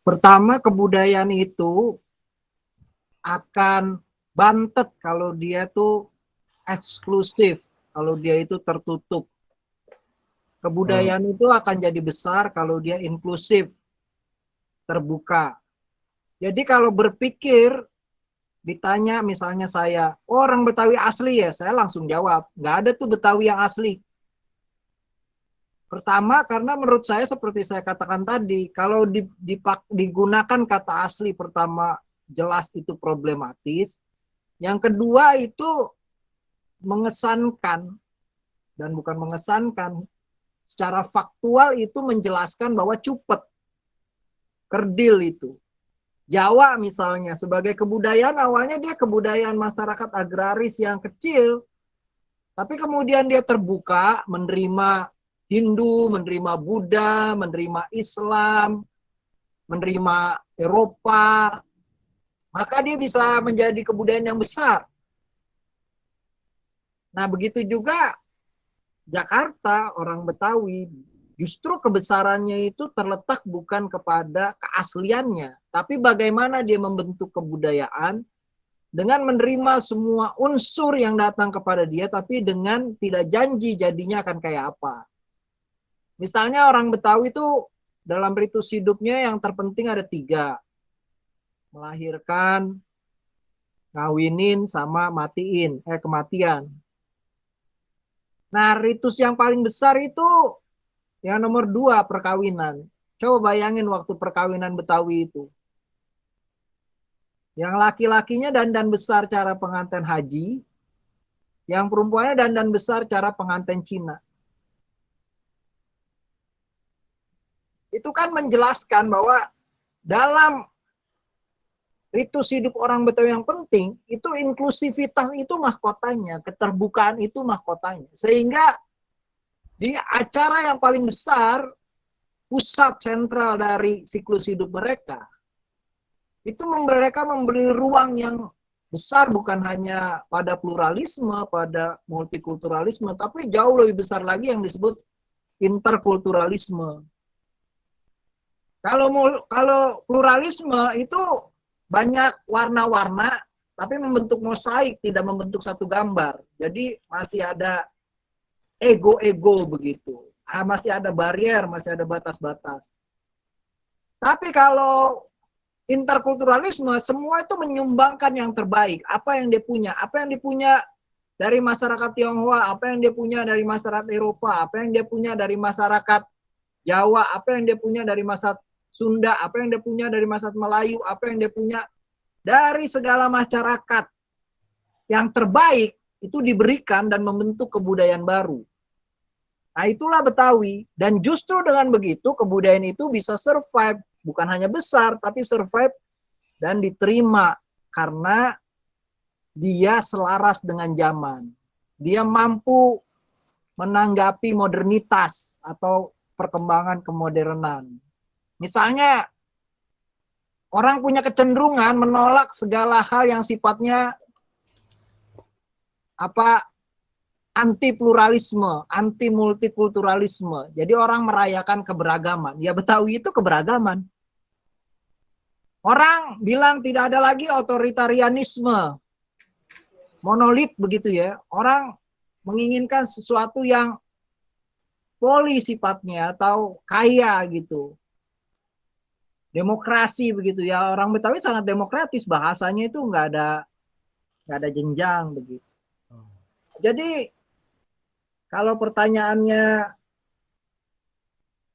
Pertama, kebudayaan itu akan bantet kalau dia tuh eksklusif, kalau dia itu tertutup. Hmm. Kebudayaan itu akan jadi besar kalau dia inklusif, terbuka. Jadi kalau berpikir, ditanya misalnya saya, oh, orang Betawi asli ya, saya langsung jawab, nggak ada tuh Betawi yang asli. Pertama, karena menurut saya seperti saya katakan tadi, kalau digunakan kata asli, pertama jelas itu problematis. Yang kedua itu mengesankan, dan bukan mengesankan, secara faktual itu menjelaskan bahwa cupet, kerdil itu. Jawa misalnya, sebagai kebudayaan, awalnya dia kebudayaan masyarakat agraris yang kecil, tapi kemudian dia terbuka, menerima Hindu, menerima Buddha, menerima Islam, menerima Eropa, maka dia bisa menjadi kebudayaan yang besar. Nah, begitu juga Jakarta, orang Betawi, justru kebesarannya itu terletak bukan kepada keasliannya, tapi bagaimana dia membentuk kebudayaan dengan menerima semua unsur yang datang kepada dia, tapi dengan tidak janji jadinya akan kayak apa. Misalnya orang Betawi itu dalam ritus hidupnya yang terpenting ada 3. Melahirkan, ngawinin, sama kematian. Nah, ritus yang paling besar itu yang nomor 2, perkawinan. Coba bayangin waktu perkawinan Betawi itu. Yang laki-lakinya dandan besar cara pengantin haji, yang perempuannya dandan besar cara pengantin Cina. Itu kan menjelaskan bahwa dalam ritus hidup orang Betawi yang penting, itu inklusivitas itu mahkotanya, keterbukaan itu mahkotanya. Sehingga di acara yang paling besar, pusat sentral dari siklus hidup mereka, itu mereka memberi ruang yang besar bukan hanya pada pluralisme, pada multikulturalisme, tapi jauh lebih besar lagi yang disebut interkulturalisme. Kalau pluralisme itu banyak warna-warna, tapi membentuk mosaik, tidak membentuk satu gambar. Jadi masih ada ego-ego begitu. Masih ada barrier, masih ada batas-batas. Tapi kalau interkulturalisme, semua itu menyumbangkan yang terbaik. Apa yang dia punya? Apa yang dia punya dari masyarakat Tionghoa? Apa yang dia punya dari masyarakat Eropa? Apa yang dia punya dari masyarakat Jawa? Apa yang dia punya dari masyarakat Sunda? Apa yang dia punya dari masyarakat Melayu? Apa yang dia punya dari segala masyarakat? Yang terbaik itu diberikan dan membentuk kebudayaan baru. Nah, itulah Betawi. Dan justru dengan begitu, kebudayaan itu bisa survive. Bukan hanya besar, tapi survive dan diterima. Karena dia selaras dengan zaman. Dia mampu menanggapi modernitas atau perkembangan kemodernan. Misalnya, orang punya kecenderungan menolak segala hal yang sifatnya anti pluralisme, anti multikulturalisme. Jadi orang merayakan keberagaman. Ya, Betawi itu keberagaman. Orang bilang tidak ada lagi otoritarianisme, monolit begitu ya. Orang menginginkan sesuatu yang poli sifatnya atau kaya gitu. Demokrasi begitu ya. Orang Betawi sangat demokratis, bahasanya itu nggak ada jenjang begitu. Jadi kalau pertanyaannya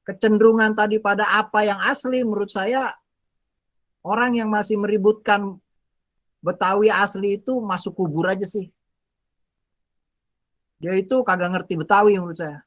kecenderungan tadi pada apa yang asli, menurut saya orang yang masih meributkan Betawi asli itu masuk kubur aja sih. Dia itu kagak ngerti Betawi menurut saya.